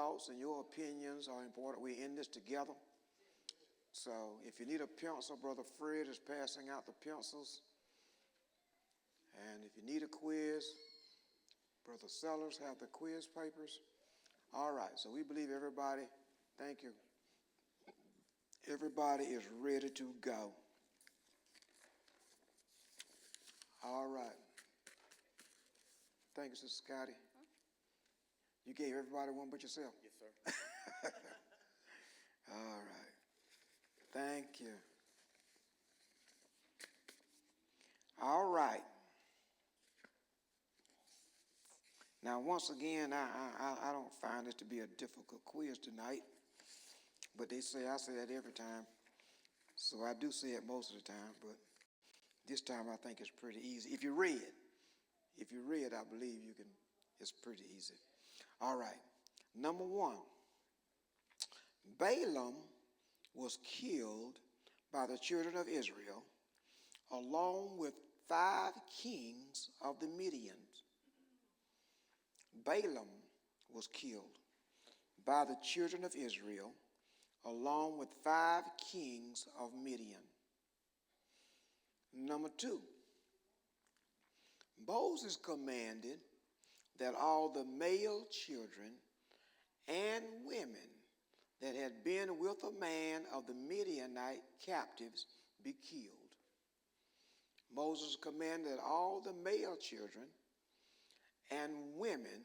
thoughts and your opinions are important. We're in this together. So if you need a pencil, Brother Fred is passing out the pencils. And if you need a quiz, Brother Sellers have the quiz papers. All right, so we believe everybody, thank you, everybody is ready to go. All right. Thank you, Sister Scotty. You gave everybody one but yourself? Yes, sir. All right. Thank you. All right. Now, once again, I don't find this to be a difficult quiz tonight, but I say that every time, so I do say it most of the time, but this time I think it's pretty easy. If you read, I believe you can, it's pretty easy. All right. Number one, Balaam was killed by the children of Israel along with 5 kings of the Midians. Balaam was killed by the children of Israel along with 5 kings of Midian. Number 2, Moses commanded that all the male children and women that had been with a man of the Midianite captives be killed. Moses commanded that all the male children and women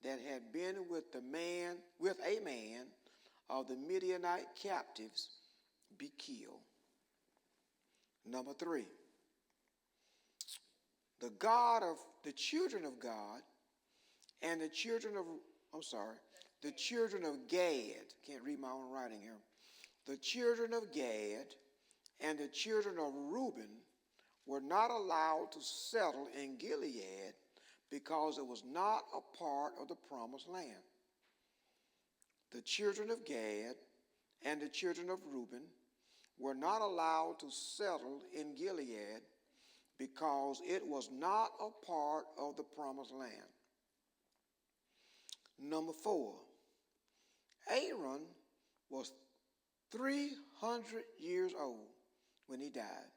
that had been with a man of the Midianite captives be killed. Number 3, the children of God and the children of Gad, can't read my own writing here. The children of Gad and the children of Reuben were not allowed to settle in Gilead because it was not a part of the promised land. The children of Gad and the children of Reuben were not allowed to settle in Gilead because it was not a part of the promised land. Number 4, Aaron was 300 years old when he died.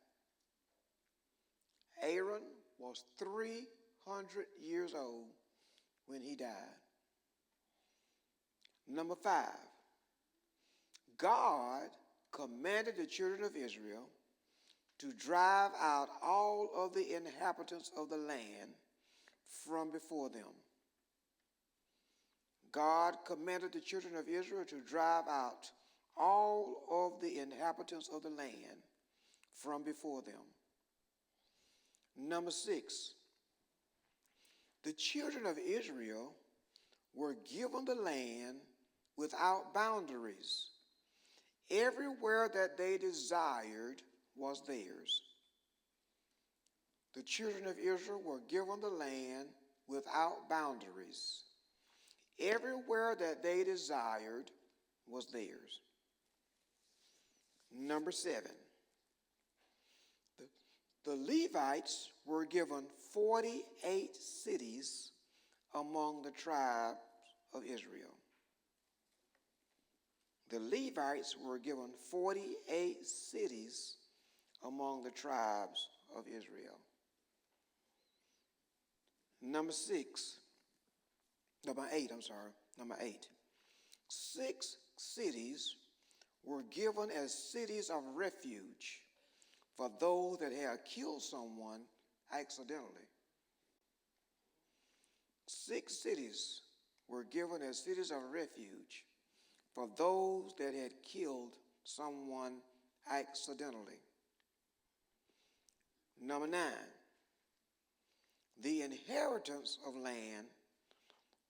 Aaron was 300 years old when he died. Number 5, God commanded the children of Israel to drive out all of the inhabitants of the land from before them. God commanded the children of Israel to drive out all of the inhabitants of the land from before them. Number 6, the children of Israel were given the land without boundaries. Everywhere that they desired was theirs. The children of Israel were given the land without boundaries. Everywhere that they desired was theirs. Number 7, the Levites were given 48 cities among the tribes of Israel. The Levites were given 48 cities among the tribes of Israel. Number 8. 6 cities were given as cities of refuge for those that had killed someone accidentally. 6 cities were given as cities of refuge for those that had killed someone accidentally. Number 9, the inheritance of land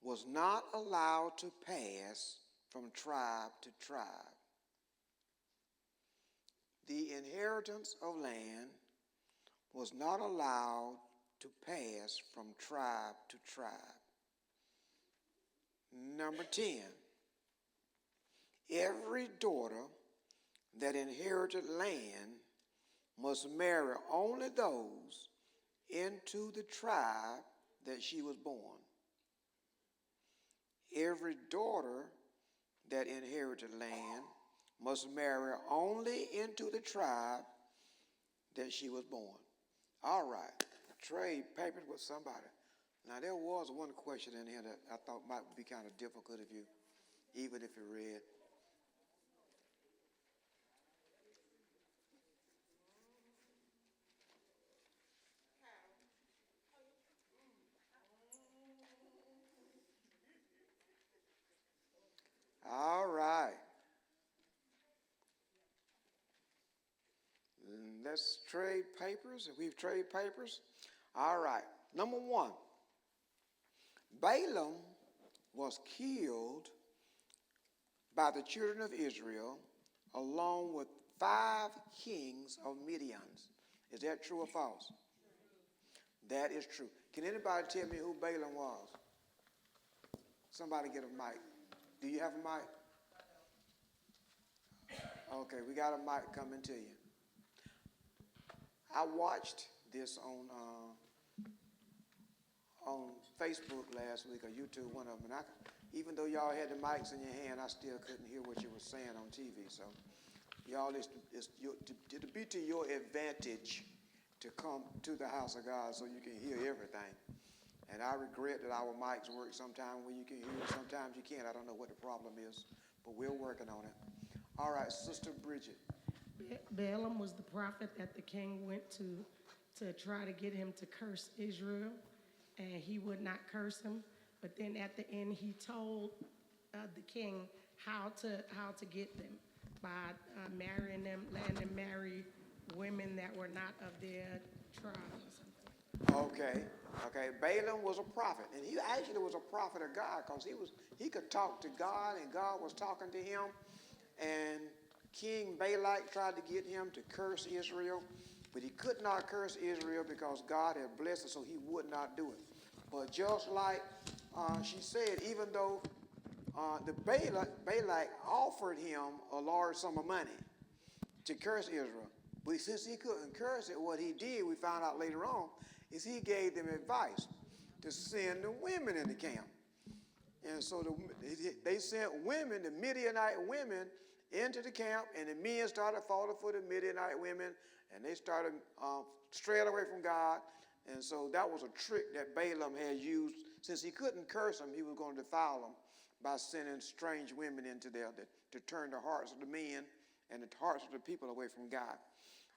was not allowed to pass from tribe to tribe. The inheritance of land was not allowed to pass from tribe to tribe. Number 10, every daughter that inherited land must marry only those into the tribe that she was born. Every daughter that inherited land must marry only into the tribe that she was born. All right, trade papers with somebody. Now there was one question in here that I thought might be kind of difficult if you, even if you read. All right, let's trade papers. If we've traded papers, all right. Number one, Balaam was killed by the children of Israel along with 5 kings of Midian. Is that true or false? That is true. Can anybody tell me who Balaam was? Somebody get a mic. Do you have a mic? Okay, we got a mic coming to you. I watched this on Facebook last week, or YouTube, one of them, and even though y'all had the mics in your hand, I still couldn't hear what you were saying on TV. So, y'all, it'll be to your advantage to come to the house of God so you can hear everything. And I regret that our mics work sometimes when you can hear it, sometimes you can't. I don't know what the problem is, but we're working on it. All right, Sister Bridget. Balaam was the prophet that the king went to try to get him to curse Israel, and he would not curse him. But then at the end, he told the king how to get them by marrying them, letting them marry women that were not of their tribe or something. Okay. Balaam was a prophet, and he actually was a prophet of God because he could talk to God, and God was talking to him. And King Balak tried to get him to curse Israel, but he could not curse Israel because God had blessed it, so he would not do it. But just like she said, even though the Balak offered him a large sum of money to curse Israel, but since he couldn't curse it, what he did, we found out later on, is he gave them advice to send the women in the camp. And so they sent women, the Midianite women, into the camp, and the men started falling for the Midianite women, and they started straying away from God. And so that was a trick that Balaam had used. Since he couldn't curse them, he was going to defile them by sending strange women into there to turn the hearts of the men and the hearts of the people away from God.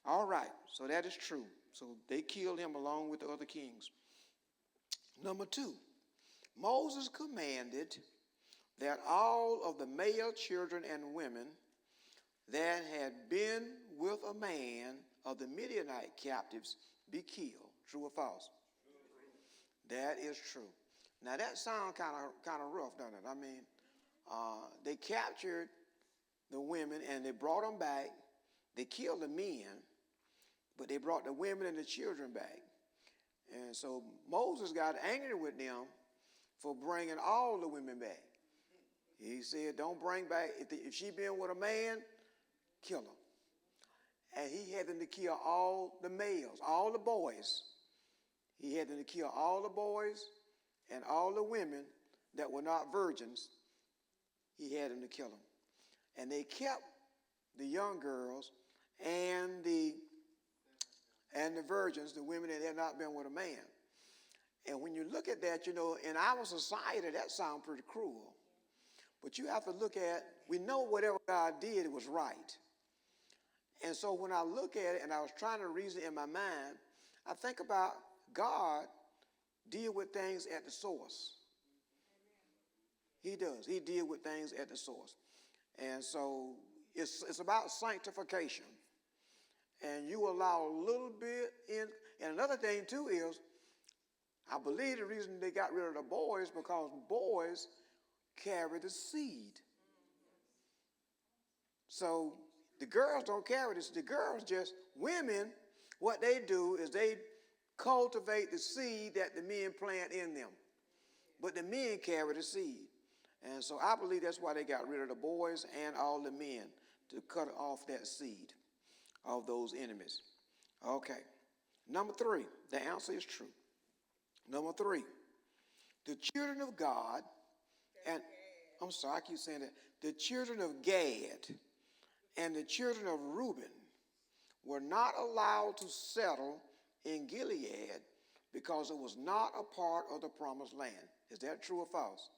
All right, so that is true. So they killed him along with the other kings. Number 2, Moses commanded that all of the male children and women that had been with a man of the Midianite captives be killed. True or false? That is true. Now that sounds kind of rough, doesn't it? I mean, they captured the women and they brought them back. They killed the men, but they brought the women and the children back. And so Moses got angry with them for bringing all the women back. He said, don't bring back, if she been with a man, kill her. And he had them to kill all the males, all the boys. He had them to kill all the boys and all the women that were not virgins. He had them to kill them. And they kept the young girls and the virgins, the women that had not been with a man. And when you look at that, in our society, that sounds pretty cruel. But you have to look at, we know whatever God did, it was right. And so when I look at it, and I was trying to reason in my mind, I think about God deal with things at the source. He does. He deal with things at the source. And so it's about sanctification. And you allow a little bit in. And another thing too is, I believe the reason they got rid of the boys because boys carry the seed. So the girls don't carry this. The girls just, women, what they do is they cultivate the seed that the men plant in them. But the men carry the seed. And so I believe that's why they got rid of the boys and all the men, to cut off that seed of those enemies. Okay. Number 3, the answer is true. Number 3, the children of God and I'm sorry, I keep saying that. The children of Gad and the children of Reuben were not allowed to settle in Gilead because it was not a part of the promised land. Is that true or false?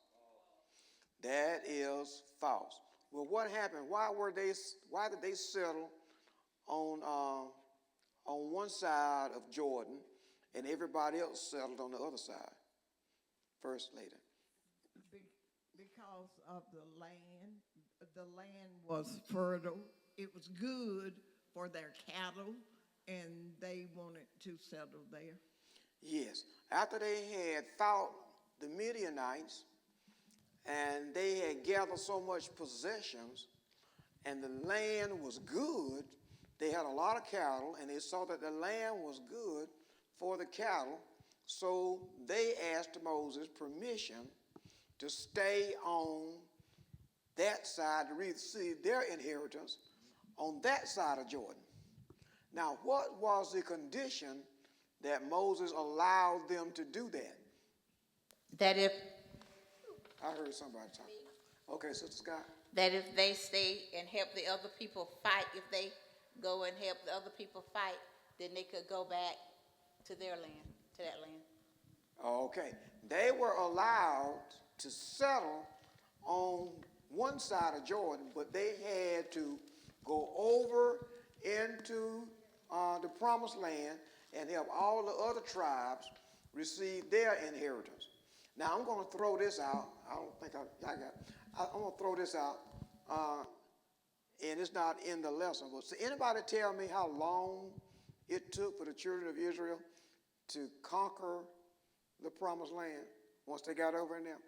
That is false. Well, what happened? Why did they settle on one side of Jordan and everybody else settled on the other side? First lady. Because of the land. The land was fertile. It was good for their cattle, and they wanted to settle there. Yes. After they had fought the Midianites and they had gathered so much possessions and the land was good, they had a lot of cattle and they saw that the land was good for the cattle, so they asked Moses permission to stay on that side to receive their inheritance on that side of Jordan. Now, what was the condition that Moses allowed them to do that? That if I heard somebody talk. Okay, Sister Scott. that if they stay and help the other people fight, if they go and help the other people fight, then they could go back to their land, to that land. Okay, they were allowed to settle on one side of Jordan, but they had to go over into the promised land and help all the other tribes receive their inheritance. Now, I'm going to throw this out. I don't think I'm going to throw this out, and it's not in the lesson. But so anybody tell me how long it took for the children of Israel to conquer the promised land once they got over in there?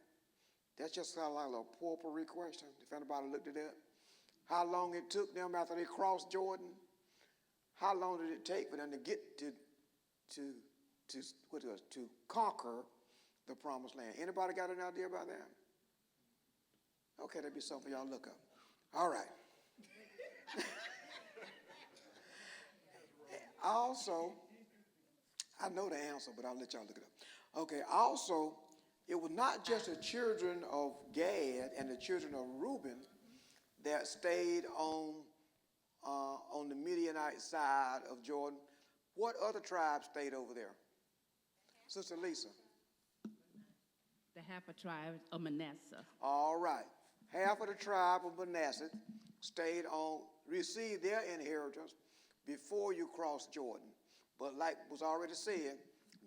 That's just kind of like a little potpourri question, if anybody looked at that. How long it took them after they crossed Jordan? How long did it take for them to get to conquer the promised land? Anybody got an idea about that? Okay, that'd be something for y'all to look up. All right. Also, I know the answer, but I'll let y'all look it up. Okay, also, it was not just the children of Gad and the children of Reuben that stayed on the Midianite side of Jordan. What other tribes stayed over there? Sister Lisa. The half a tribe of Manasseh. All right. Half of the tribe of Manasseh received their inheritance before you crossed Jordan. But like was already said,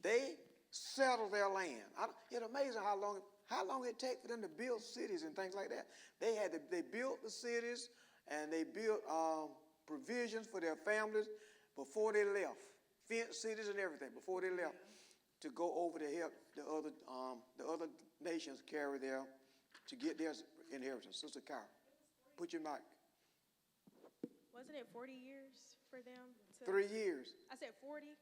they settled their land. It's amazing how long it takes for them to build cities and things like that. They built the cities and they built provisions for their families before they left, fenced cities and everything before they left to go over to help the other nations to get their inheritance. Sister Kyle, put your mic. Wasn't it 40 years for them? 3 years. I said 40?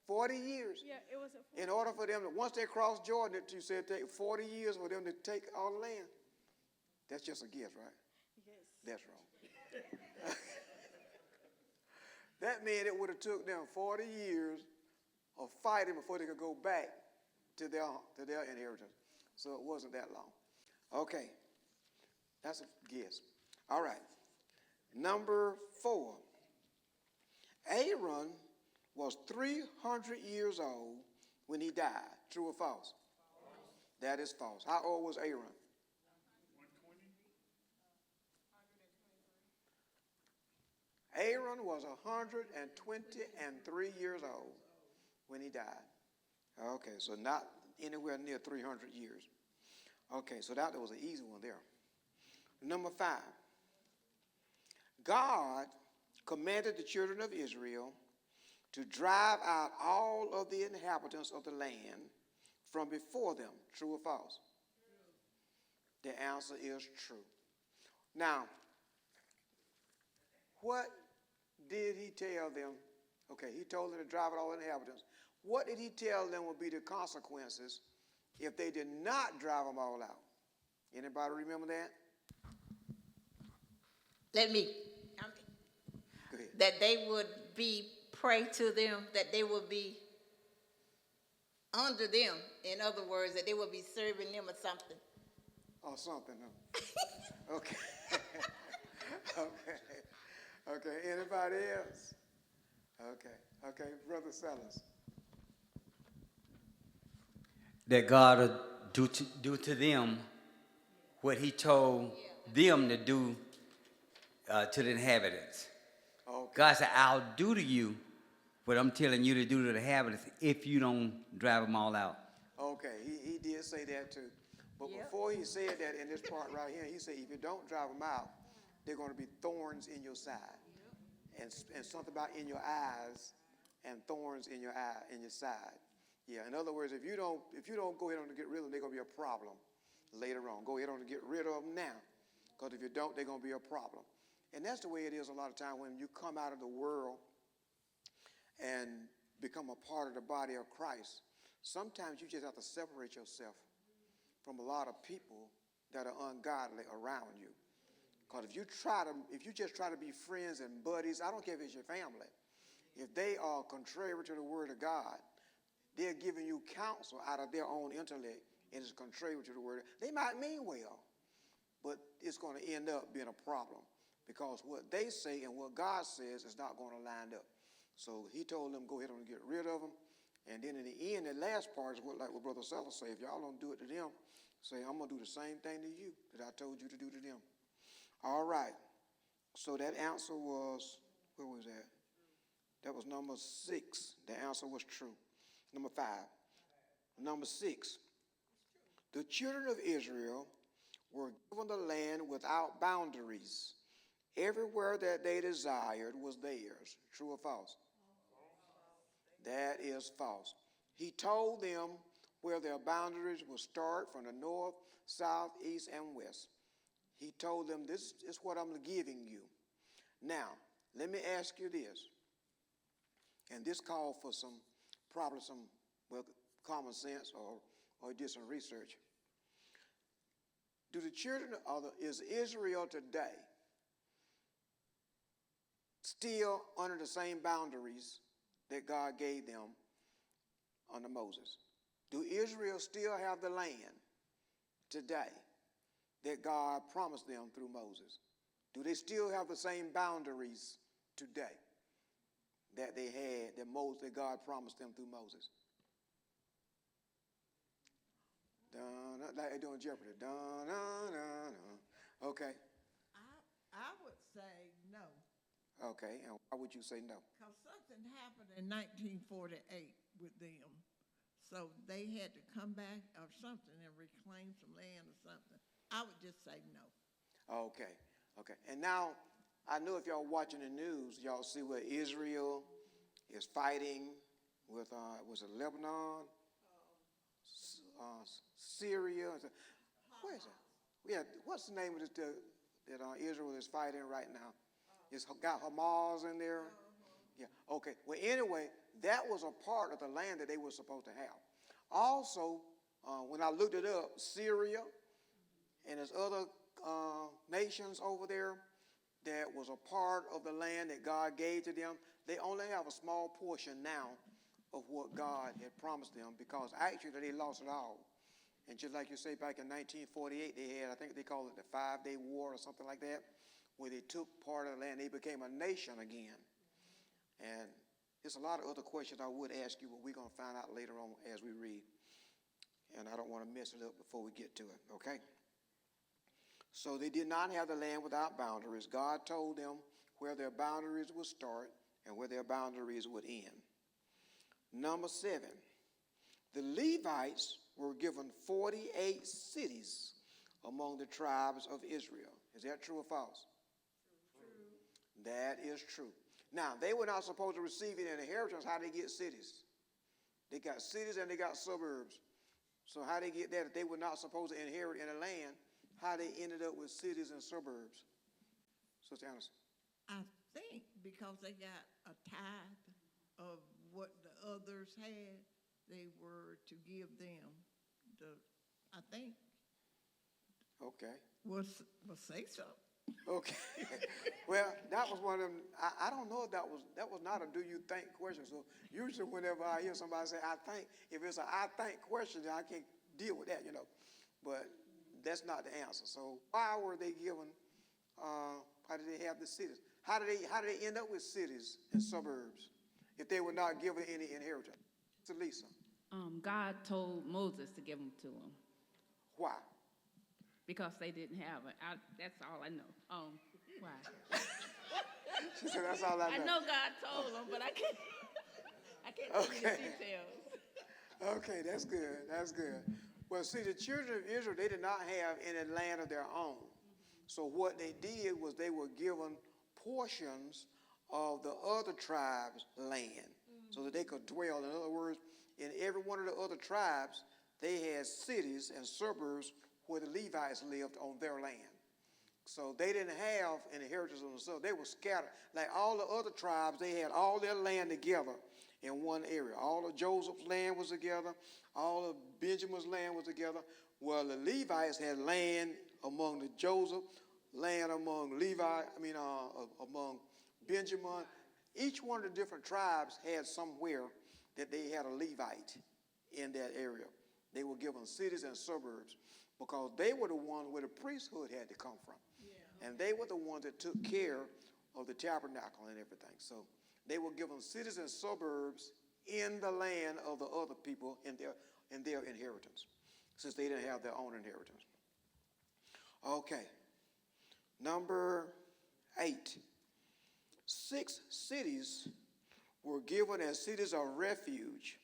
40 years. Yeah, it wasn't 40. In order for them once they crossed Jordan, you said it take 40 years for them to take all the land. That's just a guess, right? Yes. That's wrong. That meant it would have took them 40 years of fighting before they could go back to their inheritance. So it wasn't that long. Okay. That's a guess. All right. Number 4. Aaron was 300 years old when he died. True or false? That is false. How old was Aaron? 120. Aaron was 123 years old when he died. Okay, so not anywhere near 300 years. Okay, so that was an easy one there. Number 5. God commanded the children of Israel to drive out all of the inhabitants of the land from before them. True or false? True. The answer is true. Now, what did he tell them? Okay, he told them to drive out all the inhabitants. What did he tell them would be the consequences if they did not drive them all out? Anybody remember that? Go ahead. That they would be prey to them, that they would be under them. In other words, that they would be serving them or something. or something. Huh? Okay. Okay. Okay. Anybody else? Okay. Okay. Brother Sellers. That God will do to them what he told them to do to the inhabitants. Okay. God said, I'll do to you what I'm telling you to do to the inhabitants if you don't drive them all out. Okay. He did say that too. But Yep. before he said that in this part right here, he said, if you don't drive them out, they're going to be thorns in your side. And something about in your eyes and thorns in your eye in your side. Yeah, in other words, if you don't go ahead on to get rid of them, they're gonna be a problem later on. Go ahead on to get rid of them now. Because if you don't, they're gonna be a problem. And that's the way it is a lot of times when you come out of the world and become a part of the body of Christ. Sometimes you just have to separate yourself from a lot of people that are ungodly around you. Because if you just try to be friends and buddies, I don't care if it's your family, if they are contrary to the word of God, they're giving you counsel out of their own intellect and it's contrary to the word. They might mean well, but it's going to end up being a problem because what they say and what God says is not going to line up. So he told them, go ahead and get rid of them. And then in the end, the last part is what Brother Sellers said, if y'all don't do it to them, say, I'm going to do the same thing to you that I told you to do to them. All right. So that answer was, where was that? That was number 6. The answer was true. Number 5. Number 6. The children of Israel were given the land without boundaries. Everywhere that they desired was theirs. True or false? That is false. He told them where their boundaries would start from the north, south, east, and west. He told them, this is what I'm giving you. Now, let me ask you this. And this called for probably some common sense or did some research. Do the children is Israel today still under the same boundaries that God gave them under Moses? Do Israel still have the land today that God promised them through Moses? Do they still have the same boundaries today that they had, that God promised them through Moses? Like they're doing Jeopardy. Okay. I would say no, Okay. And why would you say no? because something happened in 1948 with them. So they had to come back or something and reclaim some land or something. I would just say no. Okay. Okay. And now, I know if y'all watching the news, y'all see where Israel is fighting with, was it Lebanon? Syria. Where is it? Yeah, what's the name of this that Israel is fighting right now? It's got Hamas in there. Yeah. Okay. Well, anyway, that was a part of the land that they were supposed to have. Also, when I looked it up, Syria and there's other nations over there that was a part of the land that God gave to them. They only have a small portion now of what God had promised them because actually they lost it all. And just like you say, back in 1948, they had, I think they called it the 5-Day War or something like that, where they took part of the land. They became a nation again. And there's a lot of other questions I would ask you, but we're going to find out later on as we read. And I don't want to mess it up before we get to it, okay? So they did not have the land without boundaries. God told them where their boundaries would start and where their boundaries would end. Number 7, the Levites were given 48 cities among the tribes of Israel. Is that true or false? True. That is true. Now, they were not supposed to receive an inheritance. How they get cities? They got cities and they got suburbs. So how they get that if they were not supposed to inherit in a land, how they ended up with cities and suburbs? Sister Anderson. I think because they got a tithe of what the others had, they were to give them I think. Okay. We'll say so. Okay. Well, that was one of them. I don't know if that was not a do you think question. So usually whenever I hear somebody say I think, if it's a I think question, then I can't deal with that, But that's not the answer. So why were they given, why did they have the cities? How did they end up with cities and suburbs if they were not given any inheritance? So Lisa, God told Moses to give them to them why? because they didn't have it. That's all I know. Why? She said, that's all I know. I know God told them, but I can't tell you the Okay. details. Okay, that's good. That's good. Well, see, the children of Israel, they did not have any land of their own. So what they did was they were given portions of the other tribes' land so that they could dwell. In other words, in every one of the other tribes, they had cities and suburbs where the Levites lived on their land. So they didn't have an inheritance of themselves. They were scattered. Like all the other tribes, they had all their land together in one area. All of Joseph's land was together. All of Benjamin's land was together. Well, the Levites had land among the Joseph, land among among Benjamin. Each one of the different tribes had somewhere that they had a Levite in that area. They were given cities and suburbs because they were the ones where the priesthood had to come from. Yeah. And they were the ones that took care of the tabernacle and everything. So they were given cities and suburbs in the land of the other people in their inheritance, since they didn't have their own inheritance. Okay. Number 8. 6 cities were given as cities of refuge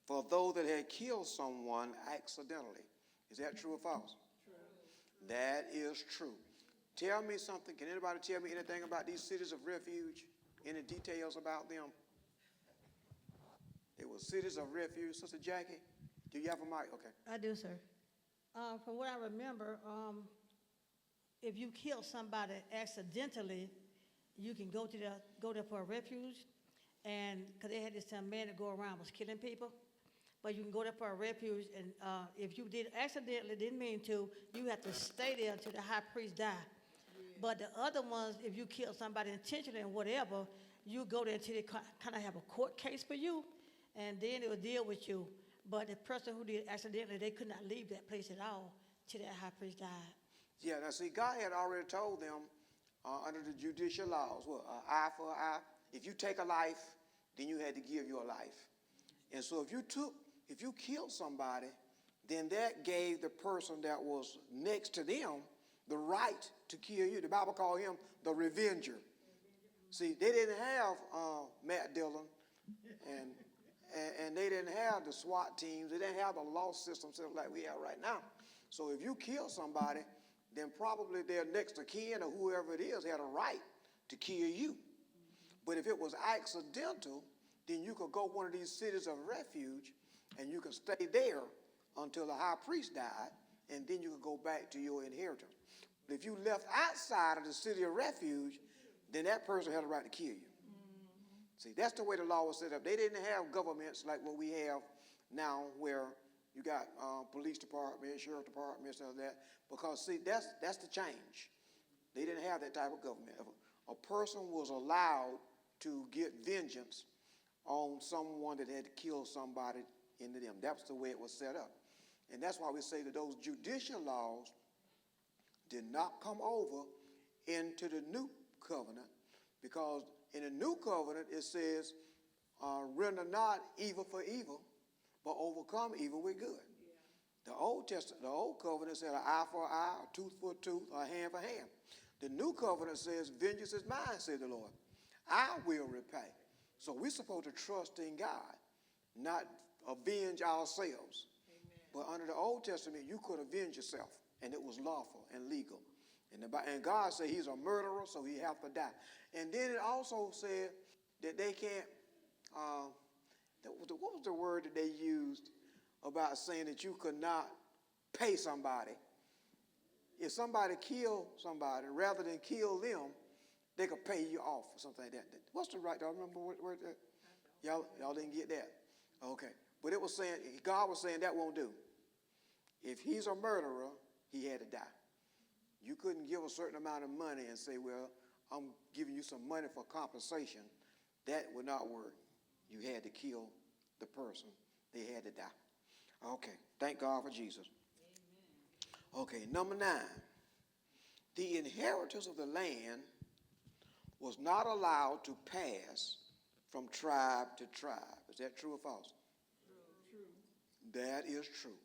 for those that had killed someone accidentally. Is that true or false? True. That is true. Tell me something. Can anybody tell me anything about these cities of refuge? Any details about them? They were cities of refuge. Sister Jackie, do you have a mic? Okay. I do, sir. From what I remember, if you kill somebody accidentally, you can go there for a refuge, and because they had this man that go around was killing people, but you can go there for a refuge, and if you did accidentally, didn't mean to, you have to stay there until the high priest died. Yeah. But the other ones, if you kill somebody intentionally and whatever, you go there until they kind of have a court case for you, and then they will deal with you. But the person who did accidentally, they could not leave that place at all till that high priest died. Yeah, now see, God had already told them under the judicial laws, eye for an eye. If you take a life, then you had to give your life. And so if you killed somebody, then that gave the person that was next to them the right to kill you. The Bible called him the revenger. See, they didn't have Matt Dillon, and they didn't have the SWAT teams. They didn't have the law system like we have right now. So if you kill somebody, then probably their next of kin or whoever it is had a right to kill you. But if it was accidental, then you could go one of these cities of refuge and you could stay there until the high priest died, and then you could go back to your inheritance. But if you left outside of the city of refuge, then that person had a right to kill you. See, that's the way the law was set up. They didn't have governments like what we have now, where you got police departments, sheriff departments, and all that. Because see, that's the change. They didn't have that type of government. If a person was allowed to get vengeance on someone that had killed somebody into them. That's the way it was set up. And that's why we say that those judicial laws did not come over into the new covenant, because in the new covenant it says, render not evil for evil, but overcome evil with good. Yeah. The old covenant said an eye for an eye, a tooth for a tooth, a hand for hand. The new covenant says, vengeance is mine, said the Lord. I will repay. So we're supposed to trust in God, not avenge ourselves. Amen. But under the Old Testament, you could avenge yourself, and it was lawful and legal. And God said he's a murderer, so he have to die. And then it also said that they can't, what was the word that they used about saying that you could not pay somebody? If somebody killed somebody, rather than kill them, they could pay you off or something like that. What's the right? Do I remember where that? Y'all didn't get that? Okay. But it was saying, God was saying that won't do. If he's a murderer, he had to die. You couldn't give a certain amount of money and say, well, I'm giving you some money for compensation. That would not work. You had to kill the person. They had to die. Okay. Thank God for Jesus. Okay, number 9. The inheritors of the land was not allowed to pass from tribe to tribe. Is that true or false? True. That is true.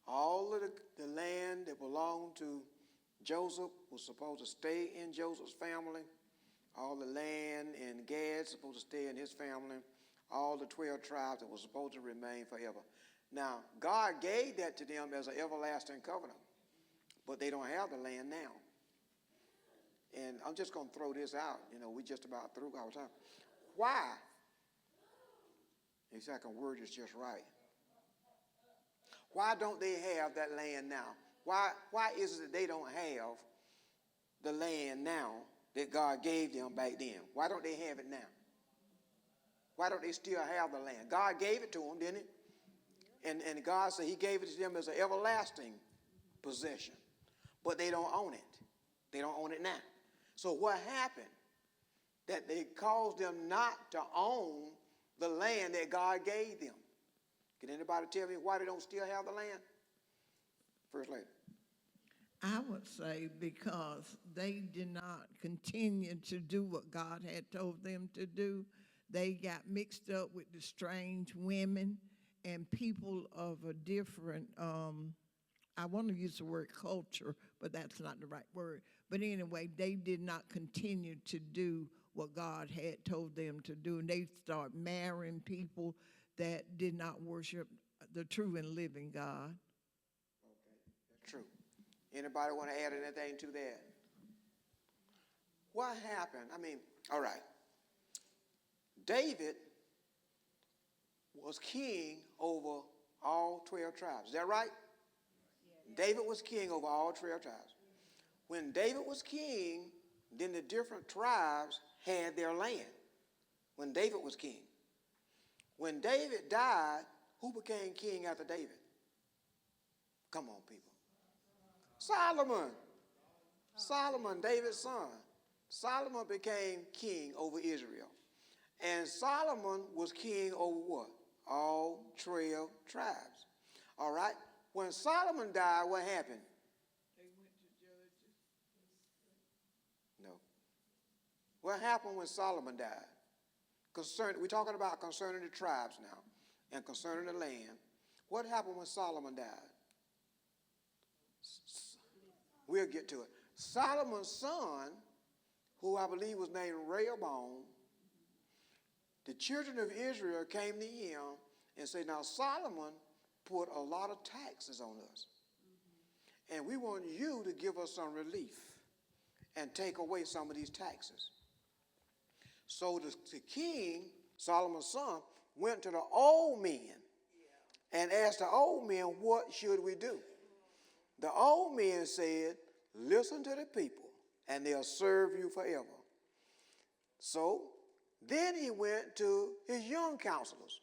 All of the land that belonged to Joseph was supposed to stay in Joseph's family. All the land in Gad supposed to stay in his family. All the 12 tribes that were supposed to remain forever. Now, God gave that to them as an everlasting covenant, but they don't have the land now. And I'm just going to throw this out. We just about through our time. Why? If I can word this just right. Why don't they have that land now? Why is it that they don't have the land now that God gave them back then? Why don't they have it now? Why don't they still have the land? God gave it to them, didn't he? And God said he gave it to them as an everlasting possession. But they don't own it. They don't own it now. So what happened? That they caused them not to own the land that God gave them. Can anybody tell me why they don't still have the land? First Lady. I would say because they did not continue to do what God had told them to do. They got mixed up with the strange women and people of a different, I want to use the word culture, but that's not the right word. But anyway, they did not continue to do what God had told them to do. And they started marrying people that did not worship the true and living God. Okay, that's true. Anybody want to add anything to that? What happened? All right. David was king over all 12 tribes. Is that right? Yeah. David was king over all 12 tribes. When David was king, then the different tribes had their land. When David was king. When David died, who became king after David? Come on, people. Solomon. Solomon, David's son. Solomon became king over Israel. And Solomon was king over what? All 12 tribes. All right? When Solomon died, what happened? They went to Judges. No. What happened when Solomon died? We're talking about concerning the tribes now and concerning the land. What happened when Solomon died? We'll get to it. Solomon's son, who I believe was named Rehoboam, the children of Israel came to him and said, now Solomon put a lot of taxes on us. And we want you to give us some relief and take away some of these taxes. So the king, Solomon's son, went to the old men and asked the old men, what should we do? The old men said, listen to the people and they'll serve you forever. So then he went to his young counselors,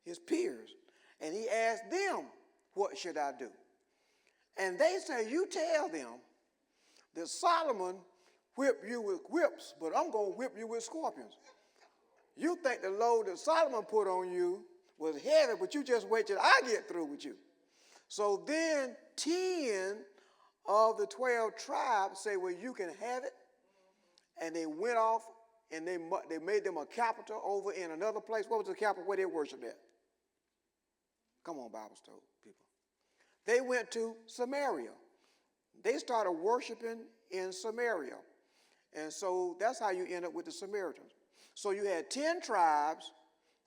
his peers, and he asked them, what should I do? And they say, you tell them that Solomon whipped you with whips, but I'm going to whip you with scorpions. You think the load that Solomon put on you was heavy, but you just wait till I get through with you. So then 10 of the 12 tribes say, well, you can have it. And they went off and they made them a capital over in another place. What was the capital where they worshiped at? Come on, Bible story people. They went to Samaria. They started worshiping in Samaria. And so that's how you end up with the Samaritans. So you had 10 tribes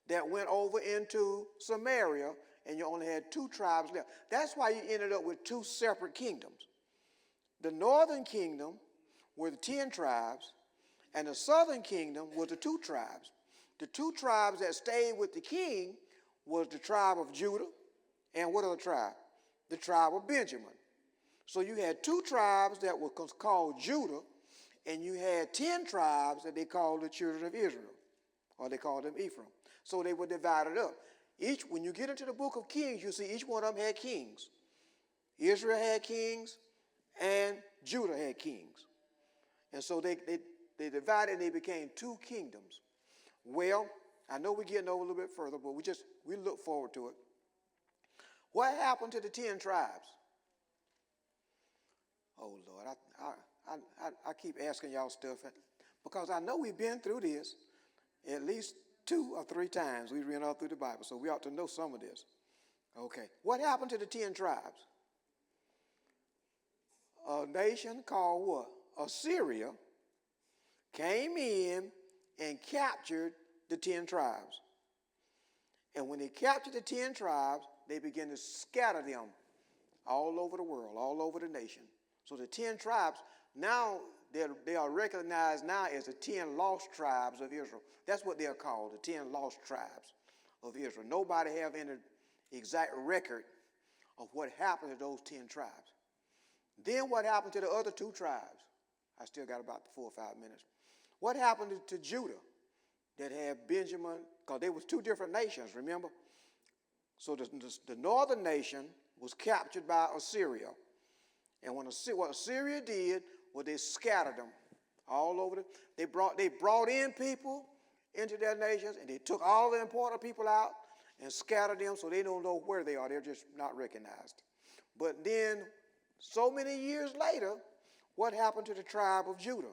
that went over into Samaria, and you only had 2 tribes left. That's why you ended up with 2 separate kingdoms. The northern kingdom were the 10 tribes, and the southern kingdom was the 2 tribes. The 2 tribes that stayed with the king was the tribe of Judah, and what other tribe? The tribe of Benjamin. So you had 2 tribes that were called Judah, and you had 10 tribes that they called the children of Israel, or they called them Ephraim. So they were divided up. When you get into the book of Kings, you see each one of them had kings. Israel had kings, and Judah had kings. And so they divided and they became 2 kingdoms. Well, I know we're getting over a little bit further, but we look forward to it. What happened to the 10 tribes? Oh, Lord, I keep asking y'all stuff because I know we've been through this at least 2 or 3 times. We ran all through the Bible, so we ought to know some of this. Okay, what happened to the 10 tribes? A nation called what? Assyria came in and captured the 10 tribes. And when they captured the 10 tribes, they began to scatter them all over the world, all over the nation. So the 10 tribes, now they are recognized now as the 10 lost tribes of Israel. That's what they're called, the 10 lost tribes of Israel. Nobody have any exact record of what happened to those 10 tribes. Then what happened to the other 2 tribes? I still got about 4 or 5 minutes. What happened to Judah that had Benjamin, because they was 2 different nations, remember? So the northern nation was captured by Assyria. And what Assyria did was they scattered them all over. They brought in people into their nations, and they took all the important people out and scattered them so they don't know where they are. They're just not recognized. But then, so many years later, what happened to the tribe of Judah?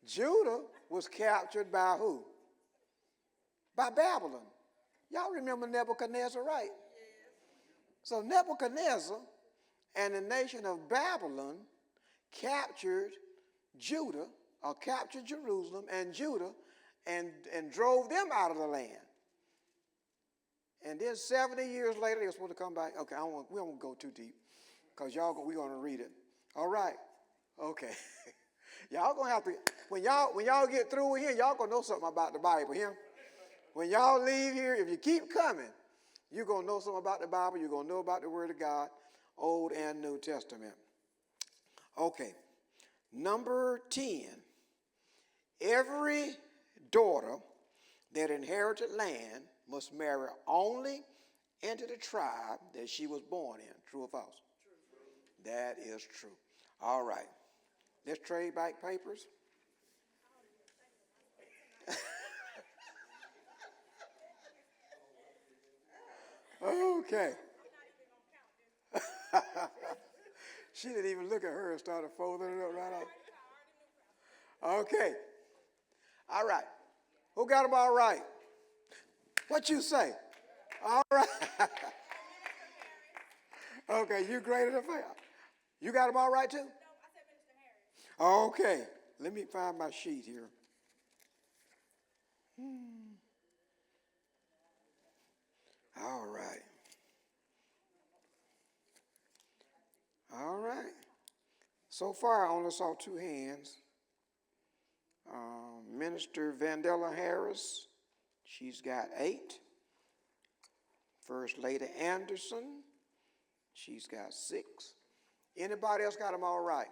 Judah was captured by who? By Babylon. Y'all remember Nebuchadnezzar, right? So Nebuchadnezzar and the nation of Babylon captured Judah, or captured Jerusalem and Judah, and drove them out of the land. And then 70 years later, they were supposed to come back. Okay, we don't go too deep, because we're going to read it. All right. Okay. Y'all going to have to, when y'all get through here, y'all going to know something about the Bible here. When y'all leave here, if you keep coming, you're going to know something about the Bible. You're going to know about the Word of God, Old and New Testament. Okay. Number 10. Every daughter that inherited land must marry only into the tribe that she was born in. True or false? True. That is true. All right. Let's trade back papers. Okay. She didn't even look at her and started folding it up right off. Okay. All right. Who got them all right? What you say? All right. Okay, you graded it fair. You got them all right too? No, I said Minister Harris. Okay. Let me find my sheet here. All right. All right. So far, I only saw 2 hands. Minister Vandella Harris, she's got 8. First Lady Anderson, she's got 6. Anybody else got them all right?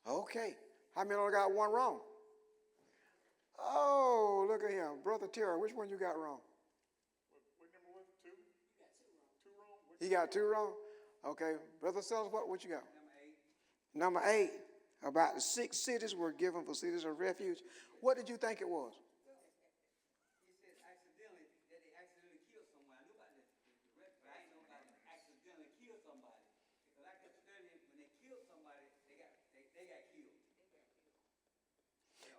Okay. How many only got 1 wrong? Oh, look at him. Brother Terry, which one you got wrong? What number was it? 2? You got 2 wrong. 2 wrong? He got 2 wrong? Okay. Brother Sellers, what you got? Number 8. About the 6 cities were given for cities of refuge. What did you think it was? He said accidentally, that they accidentally killed someone. I knew about this, but I ain't know about accidentally kill somebody. Because I could study when they killed somebody, they got killed. They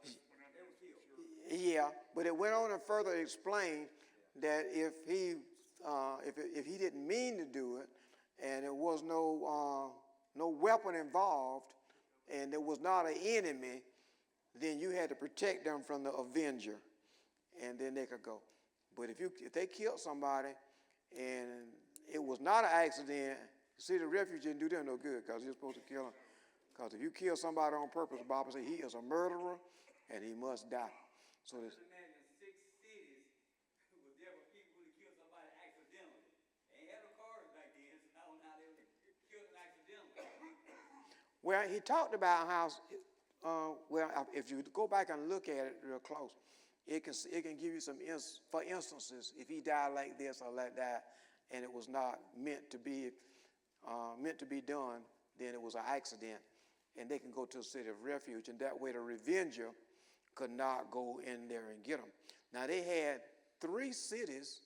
were killed. Yeah, but it went on and further explained that if he didn't mean to do it, and there was no weapon involved, and there was not an enemy, then you had to protect them from the avenger, and then they could go. But if they killed somebody and it was not an accident, see, the refuge didn't do them no good, because you're supposed to kill them. Because if you kill somebody on purpose, the Bible says he is a murderer and he must die. So this. Imagine 6 cities where there were people who killed somebody accidentally. They ain't had no cars back then, so I don't know how they killed them accidentally. Well, he talked about how, if you go back and look at it real close, it can give you some, for instances, if he died like this or like that, and it was not meant to be done, then it was an accident, and they can go to a city of refuge, and that way the revenger could not go in there and get them. Now they had three cities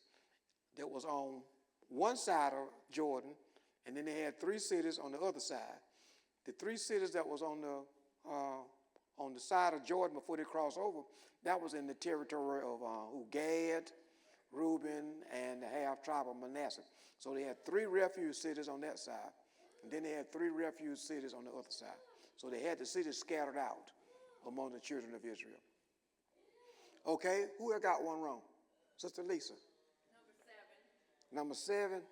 that was on one side of Jordan, and then they had three cities on the other side. The three cities that was on the side of Jordan before they crossed over, that was in the territory of Gad, Reuben, and the half tribe of Manasseh. So they had three refuge cities on that side, and then they had three refuge cities on the other side. So they had the cities scattered out among the children of Israel. Okay, who had got one wrong? Sister Lisa. Number 7.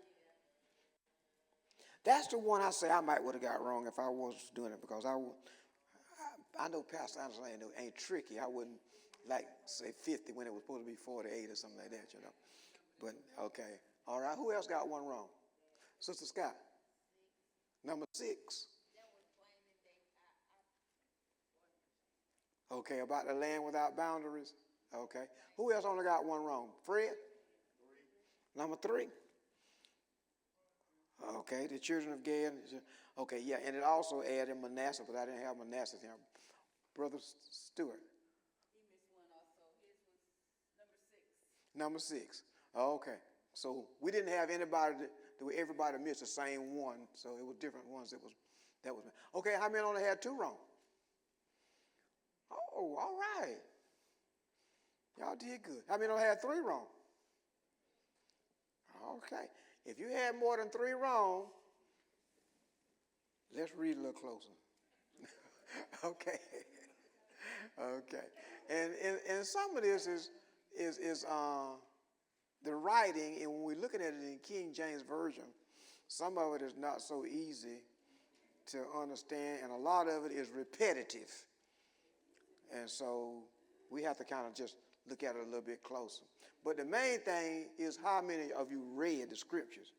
That's the one I say I might would have got wrong if I was doing it, because I know Pastor Anderson ain't tricky. I wouldn't like say 50 when it was supposed to be 48 or something like that, you know. But okay, all right. Who else got one wrong? Sister Scott. Number 6. Okay, about the land without boundaries. Okay. Who else only got one wrong? Fred? 3. Number 3. Okay, the children of Gad. Okay, yeah, and it also added Manasseh, but I didn't have Manasseh there. Brother Stewart. He missed one also. His was number 6. Number 6. Okay, so we didn't have anybody everybody missed the same one, so it was different ones that was. Okay, how many only had 2 wrong? Oh, all right. Y'all did good. How many only had 3 wrong? Okay. If you had more than 3 wrong, let's read a little closer. Okay. Okay. And some of this is the writing, and when we're looking at it in King James Version, some of it is not so easy to understand, and a lot of it is repetitive. And so we have to kind of just look at it a little bit closer. But the main thing is how many of you read the scriptures?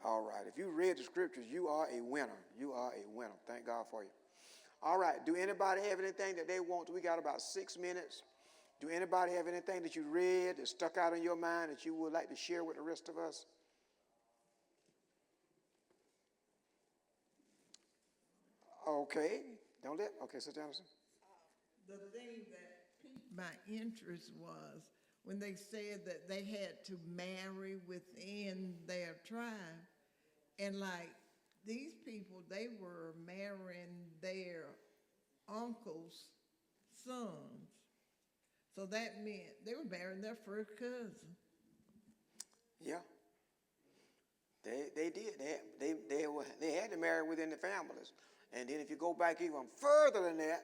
All right. If you read the scriptures, you are a winner. You are a winner. Thank God for you. All right. Do anybody have anything that they want? We got about 6 minutes. Do anybody have anything that you read that stuck out in your mind that you would like to share with the rest of us? Okay. Okay, Sister Anderson. The thing that piqued my interest was when they said that they had to marry within their tribe. And like these people, they were marrying their uncle's sons. So that meant they were marrying their first cousin. Yeah. They did. They had to marry within the families. And then if you go back even further than that,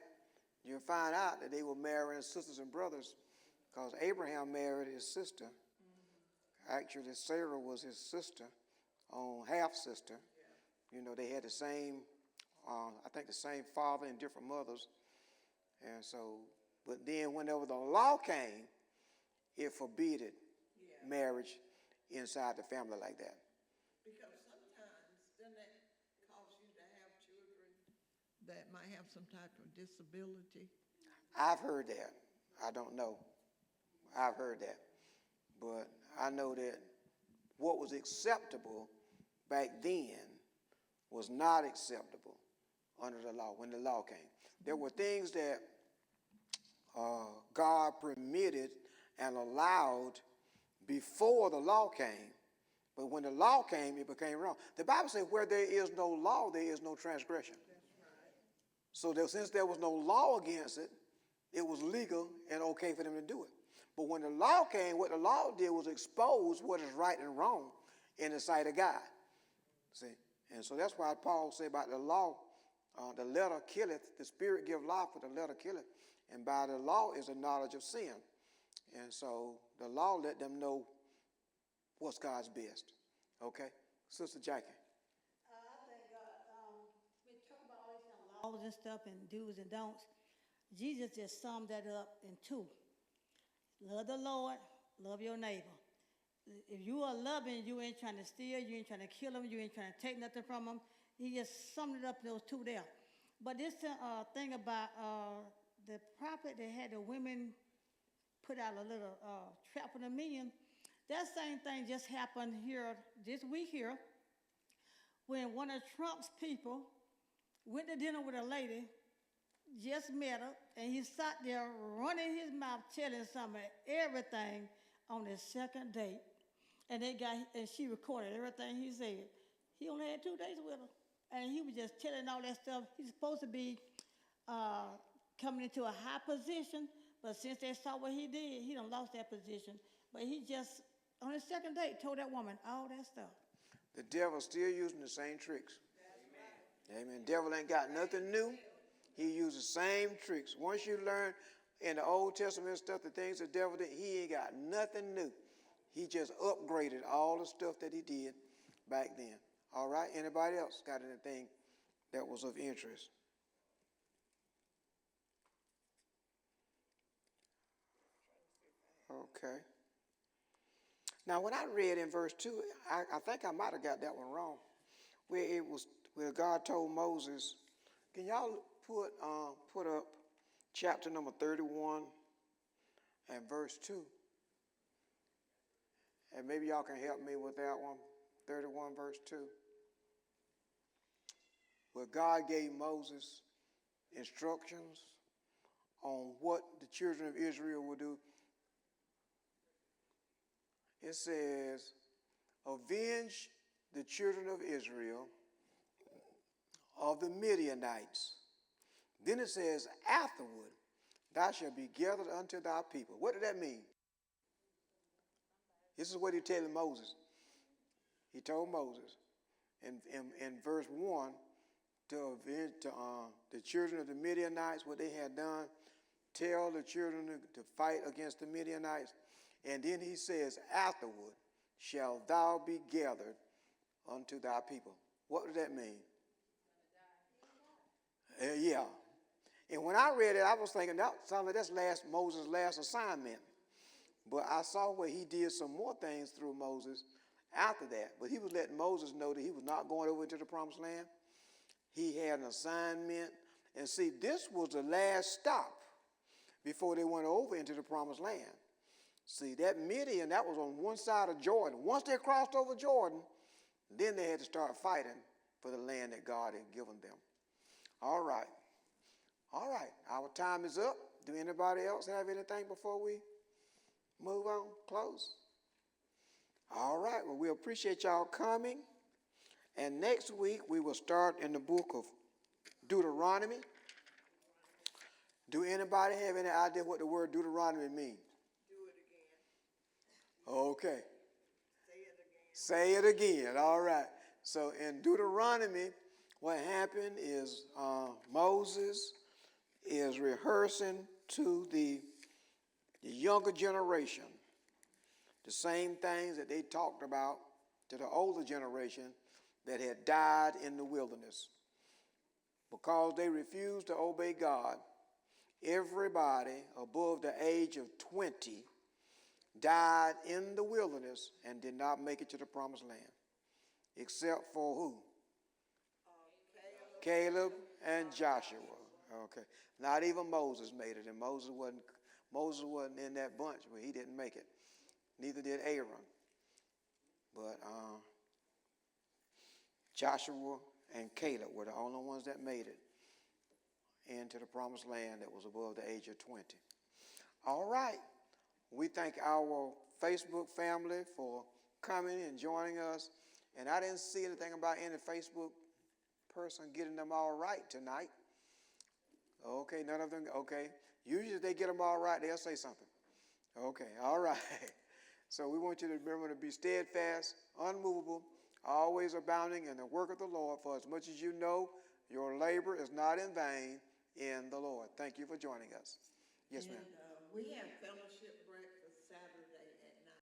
you'll find out that they were marrying sisters and brothers, because Abraham married his sister. Actually, Sarah was his sister, half-sister. You know, they had the same, I think the same father and different mothers. And so, but then whenever the law came, it forbid marriage inside the family like that. Because sometimes, doesn't that cause you to have children that might have some type of disability? I've heard that. I don't know. I've heard that. But I know that what was acceptable back then was not acceptable under the law, when the law came. There were things that God permitted and allowed before the law came, but when the law came, it became wrong. The Bible says where there is no law, there is no transgression. So since there was no law against it, it was legal and okay for them to do it. But when the law came, what the law did was expose what is right and wrong in the sight of God. See? And so that's why Paul said about the law, the letter killeth, the spirit give life, but the letter killeth. And by the law is the knowledge of sin. And so the law let them know what's God's best. Okay? Sister Jackie. I think we talk about all these laws and stuff and do's and don'ts. Jesus just summed that up in 2. Love the Lord, love your neighbor. If you are loving, you ain't trying to steal, you ain't trying to kill them, you ain't trying to take nothing from them. He just summed it up in those 2 there. But this thing about the prophet that had the women put out a little trap for the million, that same thing just happened here this week here, when one of Trump's people went to dinner with a lady just met her, and he sat there running his mouth, telling some of everything on his second date. And she recorded everything he said. He only had 2 days with her, and he was just telling all that stuff. He's supposed to be coming into a high position, but since they saw what he did, he done lost that position. But he just, on his second date, told that woman all that stuff. The devil's still using the same tricks. Amen. Devil ain't got nothing new. He uses the same tricks. Once you learn in the Old Testament stuff, the things the devil did, he ain't got nothing new. He just upgraded all the stuff that he did back then. All right? Anybody else got anything that was of interest? Okay. Now, when I read in verse 2, I think I might have got that one wrong. Where God told Moses, can y'all put up chapter number 31 and verse 2? And maybe y'all can help me with that one. 31 verse 2. Where God gave Moses instructions on what the children of Israel would do. It says, avenge the children of Israel of the Midianites. Then it says, afterward, thou shalt be gathered unto thy people. What did that mean? This is what he told Moses. He told Moses in verse 1 to avenge the children of the Midianites, what they had done. Tell the children to fight against the Midianites. And then he says, afterward shalt thou be gathered unto thy people. What does that mean? Yeah. And when I read it, I was thinking that sounded like that's Moses' last assignment. But I saw where he did some more things through Moses after that. But he was letting Moses know that he was not going over to the promised land. He had an assignment. And see, this was the last stop before they went over into the promised land. See, that Midian, that was on one side of Jordan. Once they crossed over Jordan, then they had to start fighting for the land that God had given them. All right. All right. Our time is up. Do anybody else have anything before we move on? Close. All right. Well, we appreciate y'all coming. And next week, we will start in the book of Deuteronomy. Do anybody have any idea what the word Deuteronomy means? Okay. Say it again. All right. So in Deuteronomy, what happened is Moses is rehearsing to the younger generation the same things that they talked about to the older generation that had died in the wilderness. Because they refused to obey God, everybody above the age of 20 died in the wilderness and did not make it to the promised land. Except for who? Caleb and Joshua. Okay. Not even Moses made it, and Moses wasn't in that bunch, but he didn't make it. Neither did Aaron. But Joshua and Caleb were the only ones that made it into the promised land that was above the age of 20. All right. We thank our Facebook family for coming and joining us. And I didn't see anything about any Facebook person getting them all right tonight. Okay, none of them. Okay. Usually if they get them all right, they'll say something. Okay, all right. So we want you to remember to be steadfast, unmovable, always abounding in the work of the Lord, for as much as you know, your labor is not in vain in the Lord. Thank you for joining us. Yes, ma'am. We have fellowship breakfast Saturday